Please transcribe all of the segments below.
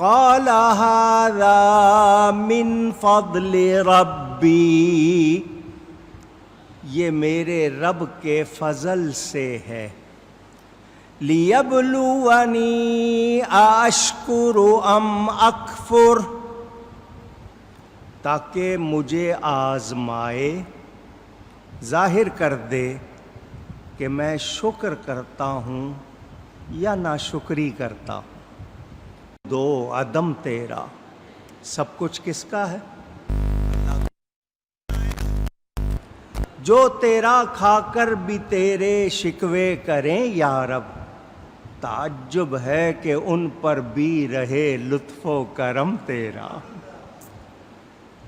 قال هذا من فضل ربی، یہ میرے رب کے فضل سے ہے، لیبلونی اشکر ام اکفر، تاکہ مجھے آزمائے، ظاہر کر دے کہ میں شکر کرتا ہوں یا ناشکری کرتا ہوں۔ دو عدم تیرا، سب کچھ کس کا ہے؟ جو تیرا کھا کر بھی تیرے شکوے کریں یا رب، تعجب ہے کہ ان پر بھی رہے لطف و کرم تیرا۔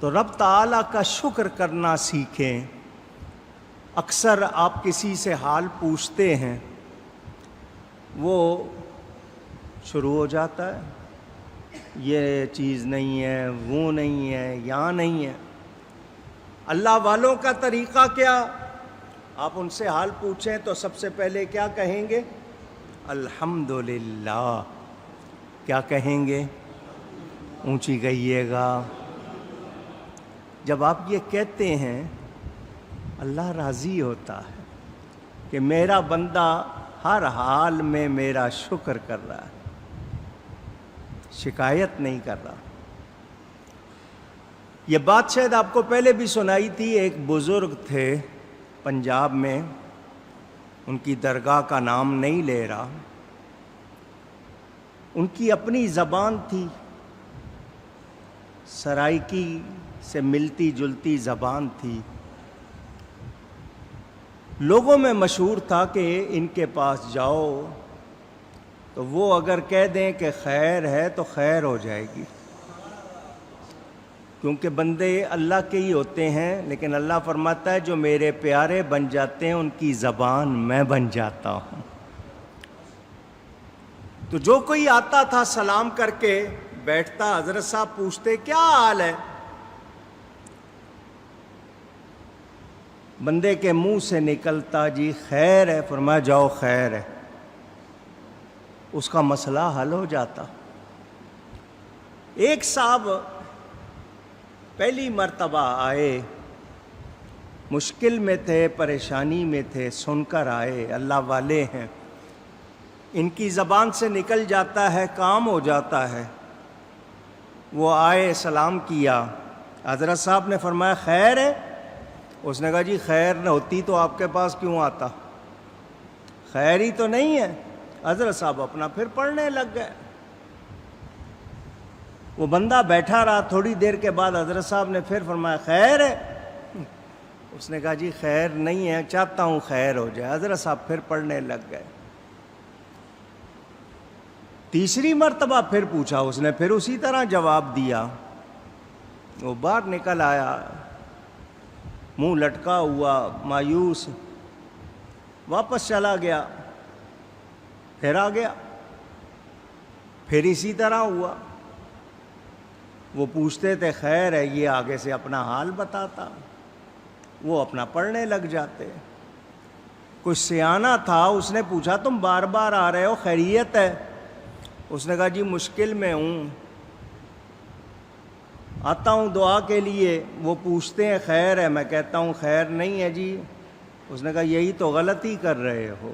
تو رب تعالیٰ کا شکر کرنا سیکھیں۔ اکثر آپ کسی سے حال پوچھتے ہیں، وہ شروع ہو جاتا ہے یہ چیز نہیں ہے، وہ نہیں ہے، یہاں نہیں ہے۔ اللہ والوں کا طریقہ کیا؟ آپ ان سے حال پوچھیں تو سب سے پہلے کیا کہیں گے؟ الحمدللہ۔ کیا کہیں گے؟ اونچی کہیے گا۔ جب آپ یہ کہتے ہیں اللہ راضی ہوتا ہے کہ میرا بندہ ہر حال میں میرا شکر کر رہا ہے، شکایت نہیں کر رہا۔ یہ بات شاید آپ کو پہلے بھی سنائی تھی۔ ایک بزرگ تھے پنجاب میں، ان کی درگاہ کا نام نہیں لے رہا، ان کی اپنی زبان تھی، سرائکی سے ملتی جلتی زبان تھی۔ لوگوں میں مشہور تھا کہ ان کے پاس جاؤ تو وہ اگر کہہ دیں کہ خیر ہے تو خیر ہو جائے گی، کیونکہ بندے اللہ کے ہی ہوتے ہیں، لیکن اللہ فرماتا ہے جو میرے پیارے بن جاتے ہیں ان کی زبان میں بن جاتا ہوں۔ تو جو کوئی آتا تھا سلام کر کے بیٹھتا، حضرت صاحب پوچھتے کیا حال ہے؟ بندے کے منہ سے نکلتا جی خیر ہے، فرمایا جاؤ خیر ہے، اس کا مسئلہ حل ہو جاتا۔ ایک صاحب پہلی مرتبہ آئے، مشکل میں تھے، پریشانی میں تھے، سن کر آئے، اللہ والے ہیں، ان کی زبان سے نکل جاتا ہے، کام ہو جاتا ہے۔ وہ آئے، سلام کیا، حضرت صاحب نے فرمایا خیر ہے؟ اس نے کہا جی خیر نہ ہوتی تو آپ کے پاس کیوں آتا، خیر ہی تو نہیں ہے۔ حضرت صاحب اپنا پھر پڑھنے لگ گئے۔ وہ بندہ بیٹھا رہا، تھوڑی دیر کے بعد حضرت صاحب نے پھر فرمایا خیر ہے؟ اس نے کہا جی خیر نہیں ہے، چاہتا ہوں خیر ہو جائے۔ حضرت صاحب پھر پڑھنے لگ گئے۔ تیسری مرتبہ پھر پوچھا، اس نے پھر اسی طرح جواب دیا۔ وہ باہر نکل آیا، منہ لٹکا ہوا، مایوس، واپس چلا گیا، پھر آ گیا، پھر اسی طرح ہوا۔ وہ پوچھتے تھے خیر ہے، یہ آگے سے اپنا حال بتاتا، وہ اپنا پڑھنے لگ جاتے۔ کچھ سیانہ تھا، اس نے پوچھا تم بار بار آ رہے ہو، خیریت ہے؟ اس نے کہا جی مشکل میں ہوں، آتا ہوں دعا کے لیے۔ وہ پوچھتے ہیں خیر ہے، میں کہتا ہوں خیر نہیں ہے جی۔ اس نے کہا یہی تو غلطی کر رہے ہو،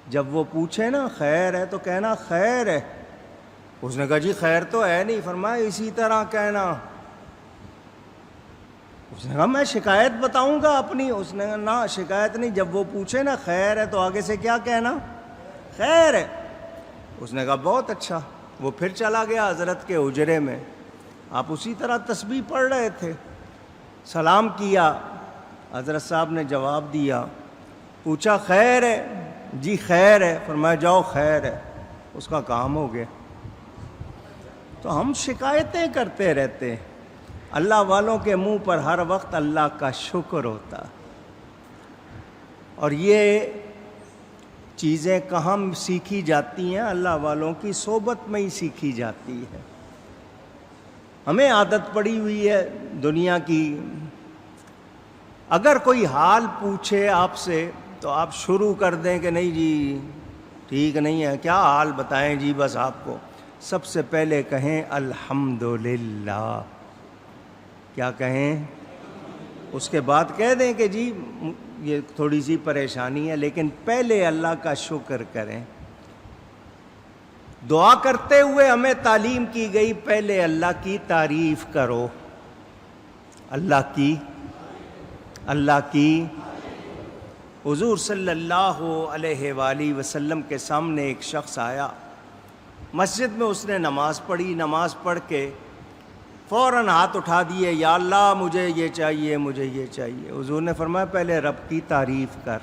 جب وہ پوچھے نا خیر ہے تو کہنا خیر ہے۔ اس نے کہا جی خیر تو ہے نہیں، فرمایا اسی طرح کہنا۔ اس نے کہا میں شکایت بتاؤں گا اپنی؟ اس نے کہا نہ شکایت نہیں، جب وہ پوچھے نا خیر ہے تو آگے سے کیا کہنا؟ خیر ہے۔ اس نے کہا بہت اچھا۔ وہ پھر چلا گیا حضرت کے حجرے میں، آپ اسی طرح تسبیح پڑھ رہے تھے، سلام کیا، حضرت صاحب نے جواب دیا، پوچھا خیر ہے؟ جی خیر ہے۔ فرمایا جاؤ خیر ہے، اس کا کام ہو گیا۔ تو ہم شکایتیں کرتے رہتے ہیں، اللہ والوں کے منہ پر ہر وقت اللہ کا شکر ہوتا۔ اور یہ چیزیں کہاں سیکھی جاتی ہیں؟ اللہ والوں کی صحبت میں ہی سیکھی جاتی ہے۔ ہمیں عادت پڑی ہوئی ہے دنیا کی، اگر کوئی حال پوچھے آپ سے تو آپ شروع کر دیں کہ نہیں جی ٹھیک نہیں ہے، کیا حال بتائیں جی بس آپ کو، سب سے پہلے کہیں الحمدللہ. کیا کہیں؟ اس کے بعد کہہ دیں کہ جی یہ تھوڑی سی پریشانی ہے، لیکن پہلے اللہ کا شکر کریں. دعا کرتے ہوئے ہمیں تعلیم کی گئی پہلے اللہ کی تعریف کرو. اللہ کی حضور صلی اللہ علیہ وآلہ وسلم کے سامنے ایک شخص آیا مسجد میں، اس نے نماز پڑھی، نماز پڑھ کے فوراً ہاتھ اٹھا دیے، یا اللہ مجھے یہ چاہیے، مجھے یہ چاہیے. حضور نے فرمایا پہلے رب کی تعریف کر،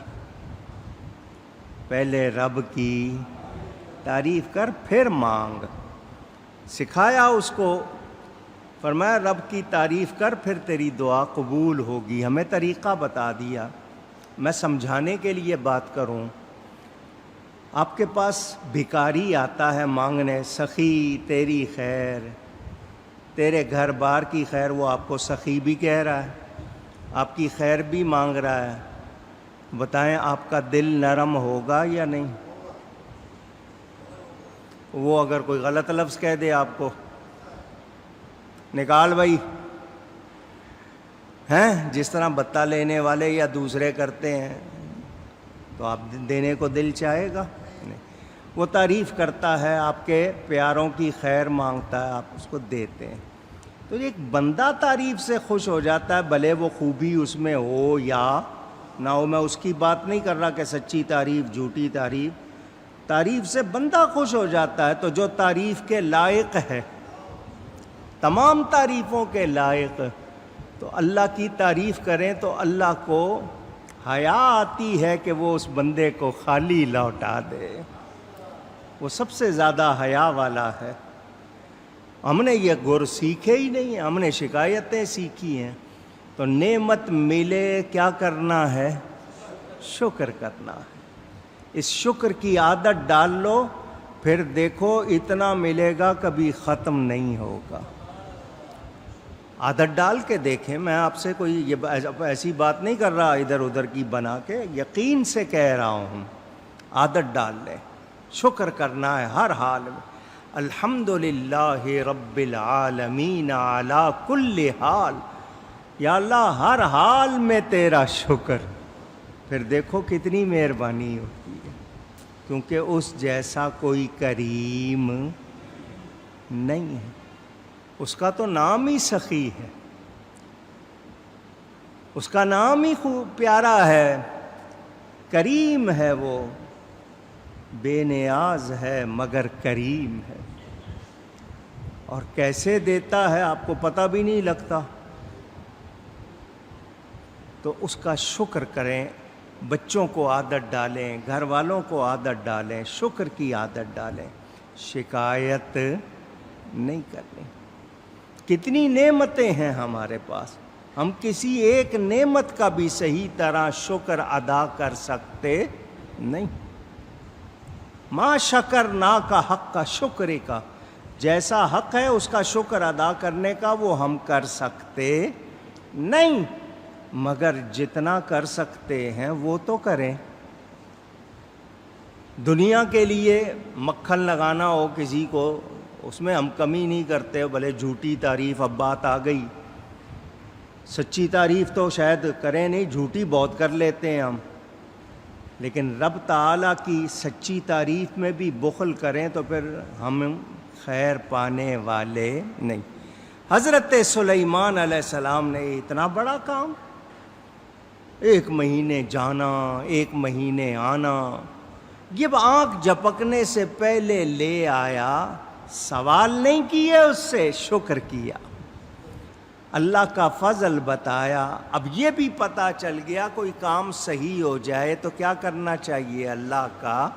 پہلے رب کی تعریف کر پھر مانگ. سکھایا اس کو، فرمایا رب کی تعریف کر پھر تیری دعا قبول ہوگی. ہمیں طریقہ بتا دیا. میں سمجھانے کے لیے بات کروں. آپ کے پاس بھکاری آتا ہے مانگنے، سخی تیری خیر، تیرے گھر بار کی خیر، وہ آپ کو سخی بھی کہہ رہا ہے، آپ کی خیر بھی مانگ رہا ہے. بتائیں آپ کا دل نرم ہوگا یا نہیں؟ وہ اگر کوئی غلط لفظ کہہ دے آپ کو، نکال بھائی، ہیں جس طرح بتا لینے والے یا دوسرے کرتے ہیں، تو آپ دینے کو دل چاہے گا نہیں. وہ تعریف کرتا ہے، آپ کے پیاروں کی خیر مانگتا ہے، آپ اس کو دیتے ہیں. تو ایک بندہ تعریف سے خوش ہو جاتا ہے، بھلے وہ خوبی اس میں ہو یا نہ ہو. میں اس کی بات نہیں کر رہا کہ سچی تعریف جھوٹی تعریف، تعریف سے بندہ خوش ہو جاتا ہے. تو جو تعریف کے لائق ہے، تمام تعریفوں کے لائق، تو اللہ کی تعریف کریں تو اللہ کو حیا آتی ہے کہ وہ اس بندے کو خالی لوٹا دے. وہ سب سے زیادہ حیا والا ہے. ہم نے یہ گر سیکھے ہی نہیں ہیں، ہم نے شکایتیں سیکھی ہیں. تو نعمت ملے کیا کرنا ہے؟ شکر کرنا ہے. اس شکر کی عادت ڈال لو، پھر دیکھو اتنا ملے گا کبھی ختم نہیں ہوگا. عادت ڈال کے دیکھیں. میں آپ سے کوئی یہ ایسی بات نہیں کر رہا ادھر ادھر کی بنا کے، یقین سے کہہ رہا ہوں. عادت ڈال لیں، شکر کرنا ہے ہر حال میں. الحمدللہ رب العالمین علی کل حال. یا اللہ ہر حال میں تیرا شکر. پھر دیکھو کتنی مہربانی ہوتی ہے، کیونکہ اس جیسا کوئی کریم نہیں ہے. اس کا تو نام ہی سخی ہے، اس کا نام ہی خوب پیارا ہے. کریم ہے، وہ بے نیاز ہے مگر کریم ہے. اور کیسے دیتا ہے آپ کو پتہ بھی نہیں لگتا. تو اس کا شکر کریں. بچوں کو عادت ڈالیں، گھر والوں کو عادت ڈالیں، شکر کی عادت ڈالیں. شکایت نہیں کرنی. کتنی نعمتیں ہیں ہمارے پاس، ہم کسی ایک نعمت کا بھی صحیح طرح شکر ادا کر سکتے نہیں. ما شکرنا کا حق کا شکر کا، جیسا حق ہے اس کا شکر ادا کرنے کا وہ ہم کر سکتے نہیں، مگر جتنا کر سکتے ہیں وہ تو کریں. دنیا کے لیے مکھن لگانا ہو کسی کو، اس میں ہم کمی نہیں کرتے. بھلے جھوٹی تعریف، اب بات آ گئی. سچی تعریف تو شاید کریں نہیں، جھوٹی بہت کر لیتے ہیں ہم. لیکن رب تعالیٰ کی سچی تعریف میں بھی بخل کریں تو پھر ہم خیر پانے والے نہیں. حضرت سلیمان علیہ السلام نے اتنا بڑا کام، 1 مہینے جانا 1 مہینے آنا، جب آنکھ جھپکنے سے پہلے لے آیا. سوال نہیں کیے، اس سے شکر کیا، اللہ کا فضل بتایا. اب یہ بھی پتہ چل گیا کوئی کام صحیح ہو جائے تو کیا کرنا چاہیے؟ اللہ کا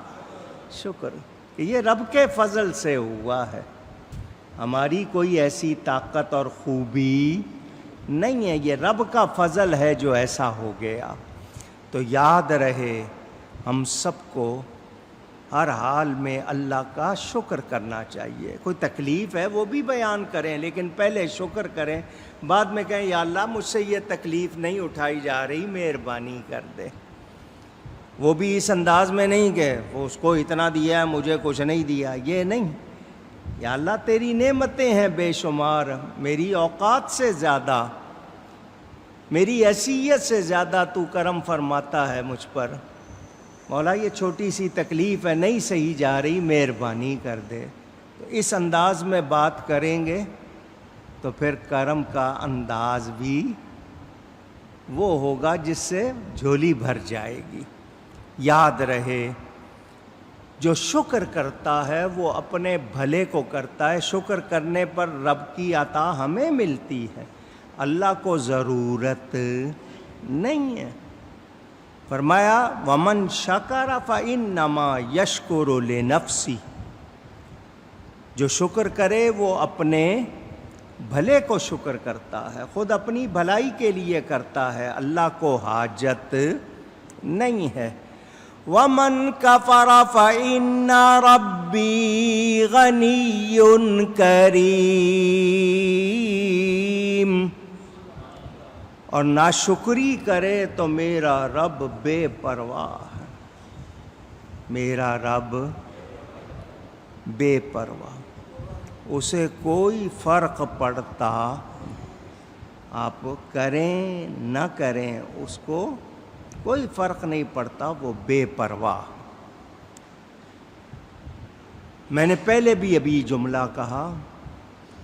شکر کہ یہ رب کے فضل سے ہوا ہے، ہماری کوئی ایسی طاقت اور خوبی نہیں ہے، یہ رب کا فضل ہے جو ایسا ہو گیا. تو یاد رہے ہم سب کو ہر حال میں اللہ کا شکر کرنا چاہیے. کوئی تکلیف ہے وہ بھی بیان کریں، لیکن پہلے شکر کریں. بعد میں کہیں یا اللہ مجھ سے یہ تکلیف نہیں اٹھائی جا رہی، مہربانی کر دے. وہ بھی اس انداز میں نہیں کہ وہ اس کو اتنا دیا ہے مجھے کچھ نہیں دیا، یہ نہیں. یا اللہ تیری نعمتیں ہیں بے شمار، میری اوقات سے زیادہ، میری حیثیت سے زیادہ تو کرم فرماتا ہے مجھ پر، مولا یہ چھوٹی سی تکلیف ہے، نہیں صحیح جا رہی، مہربانی کر دے۔ تو اس انداز میں بات کریں گے تو پھر کرم کا انداز بھی وہ ہوگا جس سے جھولی بھر جائے گی۔ یاد رہے جو شکر کرتا ہے وہ اپنے بھلے کو کرتا ہے، شکر کرنے پر رب کی عطا ہمیں ملتی ہے، اللہ کو ضرورت نہیں ہے۔ فرمایا وَمَن شَكَرَ فَإِنَّمَا يَشْكُرُ لِنَفْسِهِ، جو شکر کرے وہ اپنے بھلے کو شکر کرتا ہے، خود اپنی بھلائی کے لیے کرتا ہے، اللہ کو حاجت نہیں ہے۔ وَمَن كَفَرَ فَإِنَّ رَبِّي غَنِيٌّ كَرِيمٌ، اور ناشکری کرے تو میرا رب بے پرواہ ہے، میرا رب بے پرواہ، اسے کوئی فرق پڑتا آپ کریں نہ کریں، اس کو کوئی فرق نہیں پڑتا، وہ بے پرواہ۔ میں نے پہلے بھی ابھی جملہ کہا،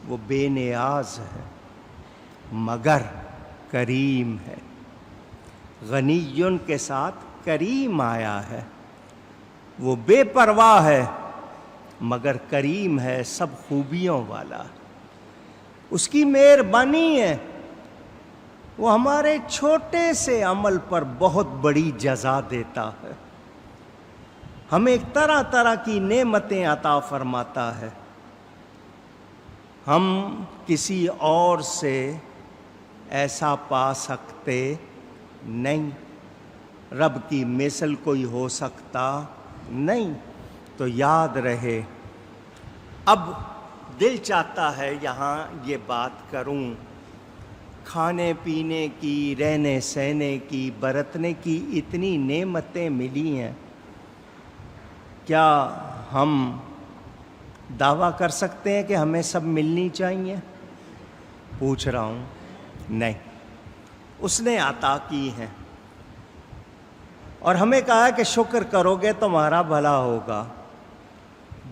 وہ بے نیاز ہے مگر کریم ہے، غنیٌ کے ساتھ کریم آیا ہے، وہ بے پرواہ ہے مگر کریم ہے، سب خوبیوں والا، اس کی مہربانی ہے، وہ ہمارے چھوٹے سے عمل پر بہت بڑی جزا دیتا ہے، ہمیں طرح طرح کی نعمتیں عطا فرماتا ہے، ہم کسی اور سے ایسا پا سکتے نہیں، رب کی مثل کوئی ہو سکتا نہیں۔ تو یاد رہے، اب دل چاہتا ہے یہاں یہ بات کروں، کھانے پینے کی، رہنے سہنے کی، برتنے کی اتنی نعمتیں ملی ہیں، کیا ہم دعویٰ کر سکتے ہیں کہ ہمیں سب ملنی چاہیے؟ پوچھ رہا ہوں، نہیں، اس نے عطا کی ہیں، اور ہمیں کہا ہے کہ شکر کرو گے تمہارا بھلا ہوگا۔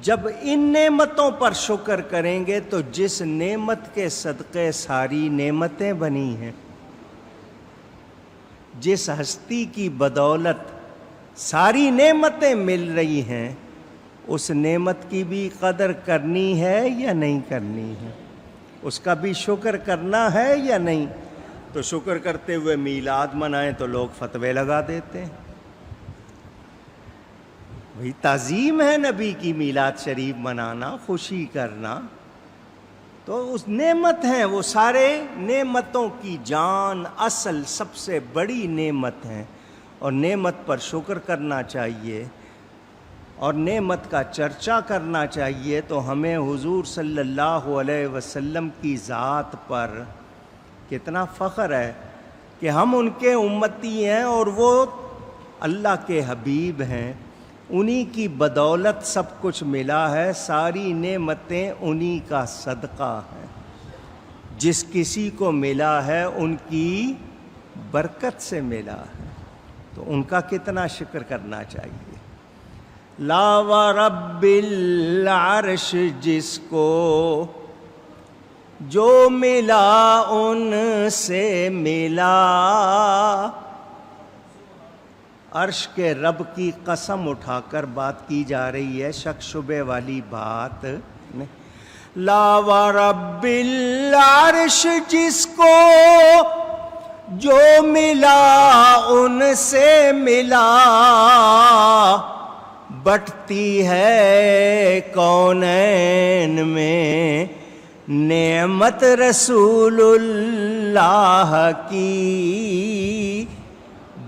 جب ان نعمتوں پر شکر کریں گے تو جس نعمت کے صدقے ساری نعمتیں بنی ہیں، جس ہستی کی بدولت ساری نعمتیں مل رہی ہیں، اس نعمت کی بھی قدر کرنی ہے یا نہیں کرنی ہے، اس کا بھی شکر کرنا ہے یا نہیں؟ تو شکر کرتے ہوئے میلاد منائیں تو لوگ فتوے لگا دیتے ہیں، وہی تعظیم ہے نبی کی میلاد شریف منانا، خوشی کرنا، تو اس نعمت ہیں، وہ سارے نعمتوں کی جان، اصل سب سے بڑی نعمت ہیں، اور نعمت پر شکر کرنا چاہیے اور نعمت کا چرچا کرنا چاہیے۔ تو ہمیں حضور صلی اللہ علیہ وسلم کی ذات پر کتنا فخر ہے کہ ہم ان کے امتی ہیں اور وہ اللہ کے حبیب ہیں، انہی کی بدولت سب کچھ ملا ہے، ساری نعمتیں انہی کا صدقہ ہے، جس کسی کو ملا ہے ان کی برکت سے ملا ہے، تو ان کا کتنا شکر کرنا چاہیے۔ لا ورب العرش، جس کو جو ملا ان سے ملا، عرش کے رب کی قسم اٹھا کر بات کی جا رہی ہے، شک شبے والی بات نہیں۔ لا ورب العرش، جس کو جو ملا ان سے ملا، بٹتی ہے کونین میں نعمت رسول اللہ کی،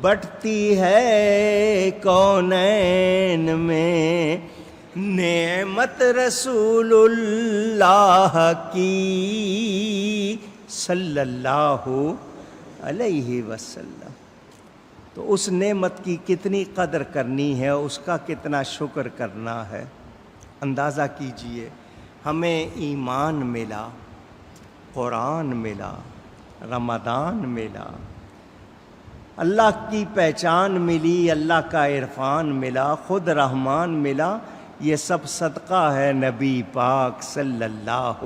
بٹتی ہے کونین میں نعمت رسول اللہ کی صلی اللہ علیہ وسلم۔ تو اس نعمت کی کتنی قدر کرنی ہے، اس کا کتنا شکر کرنا ہے، اندازہ کیجئے۔ ہمیں ایمان ملا، قرآن ملا، رمضان ملا، اللہ کی پہچان ملی، اللہ کا عرفان ملا، خود رحمان ملا۔ یہ سب صدقہ ہے نبی پاک صلی اللہ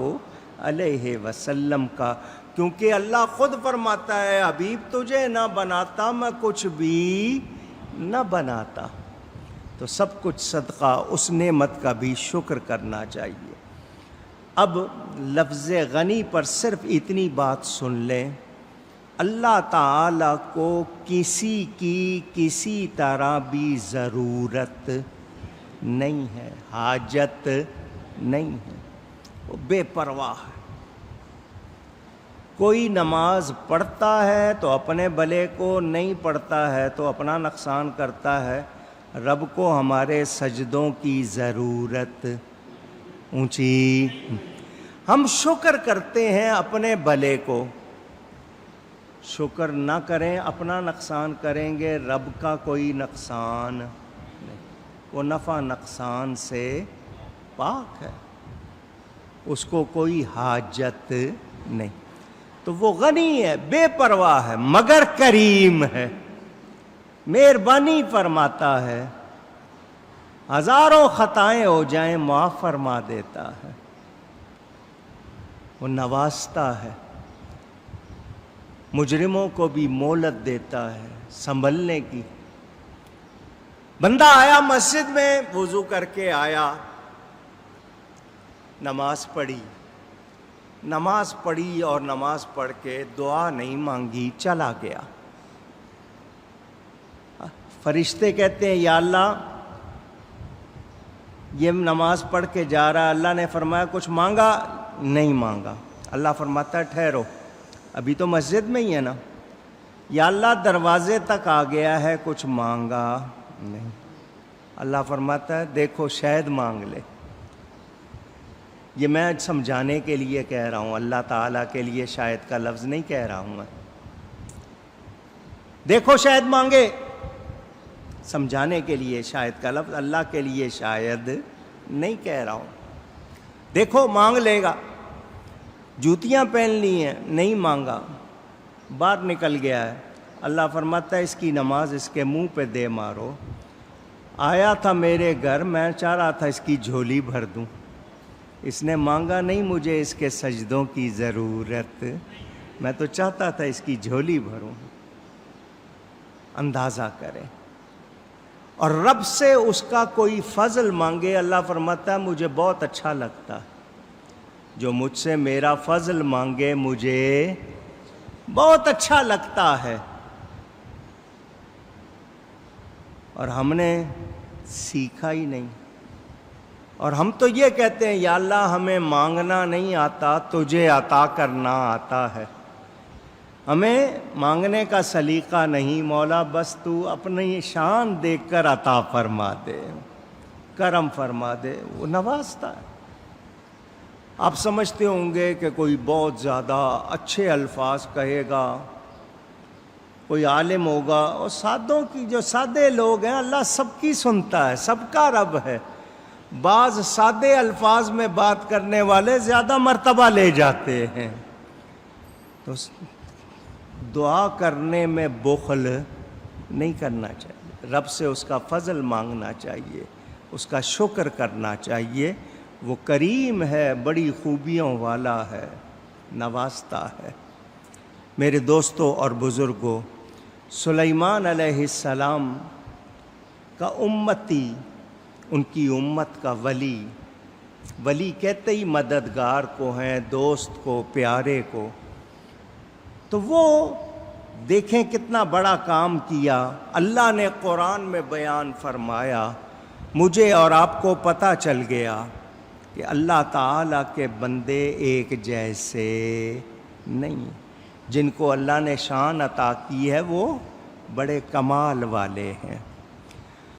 علیہ وسلم کا، کیونکہ اللہ خود فرماتا ہے حبیب تجھے نہ بناتا میں کچھ بھی نہ بناتا۔ تو سب کچھ صدقہ، اس نعمت کا بھی شکر کرنا چاہیے۔ اب لفظ غنی پر صرف اتنی بات سن لیں، اللہ تعالیٰ کو کسی کی کسی طرح بھی ضرورت نہیں ہے، حاجت نہیں ہے، وہ بے پرواہ ہے۔ کوئی نماز پڑھتا ہے تو اپنے بھلے کو، نہیں پڑھتا ہے تو اپنا نقصان کرتا ہے۔ رب کو ہمارے سجدوں کی ضرورت اونچی، ہم شکر کرتے ہیں اپنے بھلے کو، شکر نہ کریں اپنا نقصان کریں گے، رب کا کوئی نقصان نہیں، وہ نفع نقصان سے پاک ہے، اس کو کوئی حاجت نہیں۔ تو وہ غنی ہے، بے پرواہ ہے، مگر کریم ہے، مہربانی فرماتا ہے، ہزاروں خطائیں ہو جائیں معاف فرما دیتا ہے، وہ نوازتا ہے، مجرموں کو بھی مہلت دیتا ہے سنبھلنے کی۔ بندہ آیا مسجد میں، وضو کر کے آیا، نماز پڑھی اور نماز پڑھ کے دعا نہیں مانگی، چلا گیا۔ فرشتے کہتے ہیں یا اللہ یہ نماز پڑھ کے جا رہا ہے، اللہ نے فرمایا کچھ مانگا؟ نہیں مانگا۔ اللہ فرماتا ہے ٹھہرو، ابھی تو مسجد میں ہی ہے نا۔ یا اللہ دروازے تک آ گیا ہے، کچھ مانگا نہیں۔ اللہ فرماتا ہے دیکھو شاید مانگ لے۔ یہ میں سمجھانے کے لیے کہہ رہا ہوں، اللہ تعالیٰ کے لیے شاید کا لفظ نہیں کہہ رہا ہوں میں، دیکھو شاید مانگے، سمجھانے کے لیے شاید کا لفظ، اللہ کے لیے شاید نہیں کہہ رہا ہوں۔ دیکھو مانگ لے گا۔ جوتیاں پہن لی ہیں، نہیں مانگا، باہر نکل گیا ہے۔ اللہ فرماتا ہے اس کی نماز اس کے منہ پہ دے مارو۔ آیا تھا میرے گھر، میں چاہ رہا تھا اس کی جھولی بھر دوں، اس نے مانگا نہیں، مجھے اس کے سجدوں کی ضرورت، میں تو چاہتا تھا اس کی جھولی بھروں۔ اندازہ کریں، اور رب سے اس کا کوئی فضل مانگے، اللہ فرماتا ہے مجھے بہت اچھا لگتا ہے، جو مجھ سے میرا فضل مانگے مجھے بہت اچھا لگتا ہے۔ اور ہم نے سیکھا ہی نہیں، اور ہم تو یہ کہتے ہیں یا اللہ ہمیں مانگنا نہیں آتا، تجھے عطا کرنا آتا ہے۔ ہمیں مانگنے کا سلیقہ نہیں، مولا بس تو اپنی شان دیکھ کر عطا فرما دے، کرم فرما دے، وہ نوازتا ہے۔ آپ سمجھتے ہوں گے کہ کوئی بہت زیادہ اچھے الفاظ کہے گا، کوئی عالم ہوگا، اور سادوں کی جو سادے لوگ ہیں اللہ سب کی سنتا ہے، سب کا رب ہے۔ بعض سادے الفاظ میں بات کرنے والے زیادہ مرتبہ لے جاتے ہیں۔ تو دعا کرنے میں بخل نہیں کرنا چاہیے، رب سے اس کا فضل مانگنا چاہیے، اس کا شکر کرنا چاہیے۔ وہ کریم ہے، بڑی خوبیوں والا ہے، نوازتا ہے۔ میرے دوستوں اور بزرگوں، سلیمان علیہ السلام کا امتی، ان کی امت کا ولی کہتے ہی مددگار کو ہیں، دوست کو، پیارے کو۔ تو وہ دیکھیں کتنا بڑا کام کیا، اللہ نے قرآن میں بیان فرمایا، مجھے اور آپ کو پتہ چل گیا کہ اللہ تعالیٰ کے بندے ایک جیسے نہیں، جن کو اللہ نے شان عطا کی ہے وہ بڑے کمال والے ہیں۔